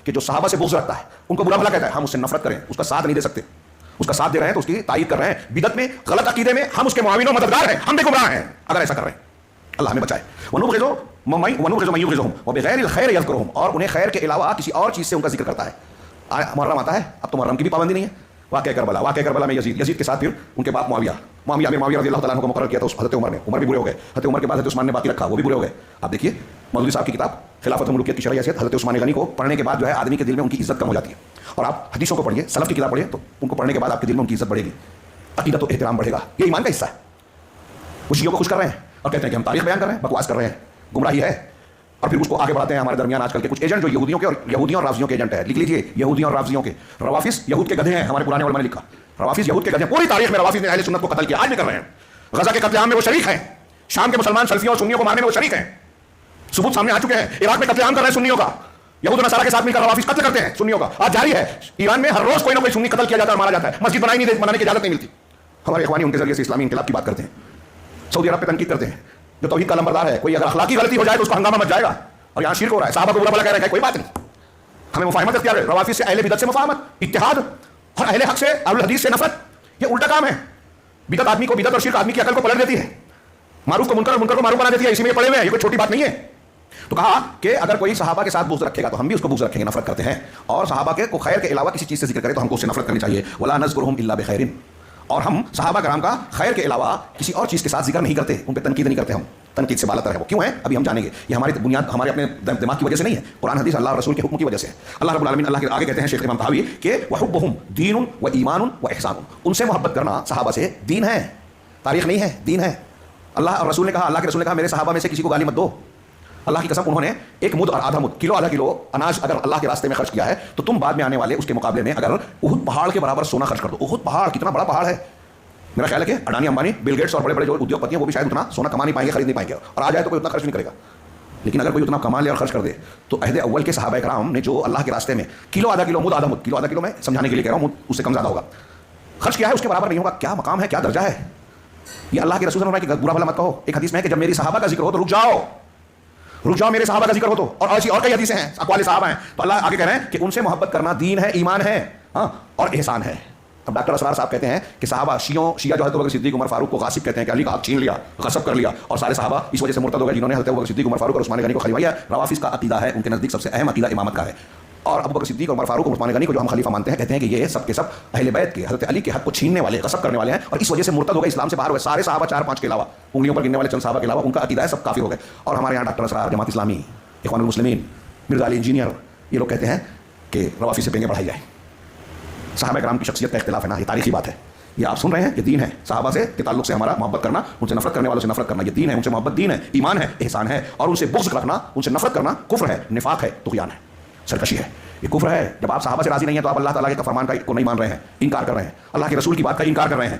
کہ جو صحابہ سے بغض رکھتا ہے, ان کو برا بھلا کہتا ہے, ہم اس سے نفرت کریں, اس کا ساتھ نہیں دے سکتے. اس کا ساتھ دے رہے ہیں تو اس کی تائید کر رہے ہیں. بدعت میں, غلط عقیدے میں ہم اس کے معاون و مددگار ہیں, ہم بھی گمراہ ہیں اگر ایسا کر رہے ہیں. اللہ ہمیں بچائے. ونبغض من یبغضهم وبغیر الخیر یذکرهم, اور انہیں خیر کے علاوہ کسی اور چیز سے ان کا ذکر کرتا ہے. محرم آتا ہے, اب تو محرم کی بھی پابندی نہیں ہے. واقعہ کربلا میں یزید کے ساتھ پھر ان کے باپ معاویہ رضی اللہ تعالیٰ عنہ کو مقرر کیا تھا حضرت عمر نے. عمر بھی برے ہو گئے. حضرت عمر کے بعد حضرت عثمان نے باقی رکھا, وہ بھی برے ہو گئے. آپ دیکھیے مولوی صاحب کی کتاب خلافت و ملوکیت کی شرعی حیثیت, حضرت عثمان غنی کو پڑھنے کے بعد جو ہے آدمی کے دل میں ان کی عزت کم ہو جاتی ہے. اور آپ حدیثوں کو پڑھیے, سلف کی کتاب پڑھیے, تو ان کو پڑھنے کے بعد آپ کے دل میں ان کی عزت بڑھے گی, عقیدت و احترام بڑھے گا. یہ ایمان کا حصہ ہے. وہ شیعوں کو خوش کر رہے ہیں اور کہتے ہیں کہ ہم تاریخ بیان کر رہے ہیں, بکواس کر رہے ہیں, گمراہی ہے. اور پھر اس کو آگے بڑھاتے ہیں. ہمارے درمیان آج کل کے کچھ ایجنٹ جو یہودیوں اور رافضیوں کے ایجنٹ ہے, لکھ لیجیے, یہودیوں اور رافضیوں کے. روافظ یہود کے گدھے ہیں, ہمارے پرانے علماء نے لکھا, روافظ یہود کے گدھے ہیں. پوری تاریخ میں روافظ نے اہل سنت کو قتل کیا, آج بھی کر رہے ہیں. غزہ کے قتل عام میں وہ شریک ہیں, شام کے مسلمان سلفیوں اور سنیوں کو مارنے میں وہ شریک ہیں. ثبوت سامنے آ چکے ہیں. عراق میں قتل عام کر رہے ہیں سنیوں کا, یہود و نصارہ کے ساتھ مل کر روافظ قتل کرتے ہیں سنیوں کا, آج جاری ہے. ایران میں ہر روز کوئی نہ کوئی سنی قتل کیا جاتا ہے اور مارا جاتا ہے. مسجد بنانے کی اجازت نہیں ملتی. ہمارے اخوانی ان کے ذریعے سے اسلامی انقلاب کی بات کرتے ہیں, سعودی عرب پہ تنقید کرتے ہیں, جو توحید کا علمبردار ہے. کوئی اگر اخلاقی غلطی ہو جائے تو اس کو ہنگامہ مچ جائے گا, اور یہاں شرک ہو رہا ہے. صحابہ کو برا بھلا کہہ رہے ہیں, کوئی بات نہیں. ہمیں مفاہمت اختیار ہے. روافظ سے اہل بدعت سے مفاہمت, اتحاد, اور اہل حق سے اہل الحدیث سے نفرت, یہ الٹا کام ہے. بدعت آدمی کو, بدعت اور شرک آدمی کی عقل کو پلٹ دیتی ہے, معروف کو منکر اور منکر کو معروف بنا دیتی ہے. اسی میں یہ پڑے ہوئے ہیں, یہ کوئی چھوٹی بات نہیں ہے. تو کہا کہ اگر کوئی صحابہ کے ساتھ بغض رکھے گا تو ہم بھی اس کو بغض رکھیں گے, نفرت کرتے ہیں. اور صحابہ کے کو خیر کے علاوہ کسی چیز سے ذکر کرے تو ہم کو اس سے نفرت کرنی چاہیے. ولا نذکرہم الا بخیر, اور ہم صحابہ کرام کا خیر کے علاوہ کسی اور چیز کے ساتھ ذکر نہیں کرتے, ان پہ تنقید نہیں کرتے. ہم تنقید سے بالاتر ہے. وہ کیوں ہے ابھی ہم جانیں گے. یہ ہماری بنیاد ہمارے اپنے دماغ کی وجہ سے نہیں ہے, قرآن حدیث اللہ اور رسول کے حکم کی وجہ سے. اللہ رب العالمین اللہ کے آگے کہتے ہیں شیخ امام طحاوی کہ وحبہم دین و ایمان و احسان, ان سے محبت کرنا صحابہ سے دین ہے, تاریخ نہیں ہے, دین ہے. اللہ اور رسول نے کہا, اللہ کے رسول نے کہا میرے صحابہ میں سے کسی کو گالی مت دو. اللہ کی قسم, انہوں نے ایک مد اور آدھا مد, کلو آدھا کلو اناج اگر اللہ کے راستے میں خرچ کیا ہے تو تم بعد میں آنے والے اس کے مقابلے میں اگر احد پہاڑ کے برابر سونا خرچ کر دو. احد پہاڑ کتنا بڑا پہاڑ ہے. میرا خیال ہے کہ اڈانی امبانی, بل گیٹس اور بڑے بڑے جو ادیوگ پتی ہیں وہ بھی شاید اتنا سونا کما نہیں پائیں گے, خرید نہیں پائیں گے, اور آ جائے تو کوئی اتنا خرچ نہیں کرے گا. لیکن اگر کوئی اتنا کما لے اور خرچ کر دے تو عہد اول کے صحابہ کرام نے جو اللہ کے راستے میں کلو آدھا کلو, مد آدھا مد, کلو آدھا کلو میں سمجھانے کے لیے کہہ رہا ہوں, اس سے کم زیادہ ہوگا, خرچ کیا ہے اس کے برابر نہیں ہوگا. کیا مقام ہے, کیا درجہ ہے. یہ اللہ کے رسول نے فرمایا کہ برا بھلا مت کہو. ایک حدیث میں ہے کہ جب میری صحابہ کا ذکر ہو تو رک جاؤ, میرے صحابہ کا ذکر ہو تو. اور ایسی اور کئی حدیثیں ہیں, اقوال صحابہ ہیں. تو اللہ آگے کہہ رہے ہیں کہ ان سے محبت کرنا دین ہے, ایمان ہے, ہاں, اور احسان ہے. اب ڈاکٹر اسرار صاحب کہتے ہیں کہ صحابہ شیعہ جو حضرت ابوبکر صدیق عمر فاروق کو غاصب کہتے ہیں کہ علی کا حق چھین لیا, غصب کر لیا, اور سارے صحابہ اس وجہ سے مرتد ہو گئے جنہوں نے حضرت ابوبکر صدیق عمر فاروق اور عثمان غنی کو خلیفہ کیا. روافظ کا عقیدہ ہے ان کے نزدیک سب سے اہم عقیدہ امامت کا ہے. اور ابوبکر صدیق اور عمر فاروق اور عثمان غنی کو جو ہم خلیفہ مانتے ہیں, کہتے ہیں کہ یہ سب کے سب اہل بیت کے, حضرت علی کے حق کو چھیننے والے, غصب کرنے والے ہیں, اور اس وجہ سے مرتد ہو گئے, اسلام سے باہر ہوئے. سارے صحابہ 4-5 کے علاوہ, انگلیوں پر گننے والے چند صحابہ کے علاوہ, ان کا عقیدہ ہے سب کافر ہو گئے. اور ہمارے یہاں ڈاکٹر اسرار, جماعت اسلامی, اخوان المسلمین, مرزا علی انجینئر, یہ لوگ کہتے ہیں کہ روافظ سے پینگیں بڑھائی جائیں. صحابہ کرام کی شخصیت کا اختلاف ہے نا, یہ تاریخی بات ہے. یہ آپ سن رہے ہیں, یہ دین ہے. صحابہ سے کے تعلق سے ہمارا محبت کرنا, ان سے نفرت کرنے والوں سے نفرت کرنا, یہ دین ہے. ان سے محبت دین ہے, ایمان ہے, احسان ہے. اور ان سے بغض رکھنا, ان سے نفرت کرنا کفر ہے, نفاق ہے, طغیان ہے, سرکشی ہے. یہ کفر ہے. جب آپ صحابہ سے راضی نہیں ہیں تو آپ اللہ تعالیٰ کے فرمان کا کو نہیں مان رہے ہیں, انکار کر رہے ہیں, اللہ کے رسول کی بات کا انکار کر رہے ہیں.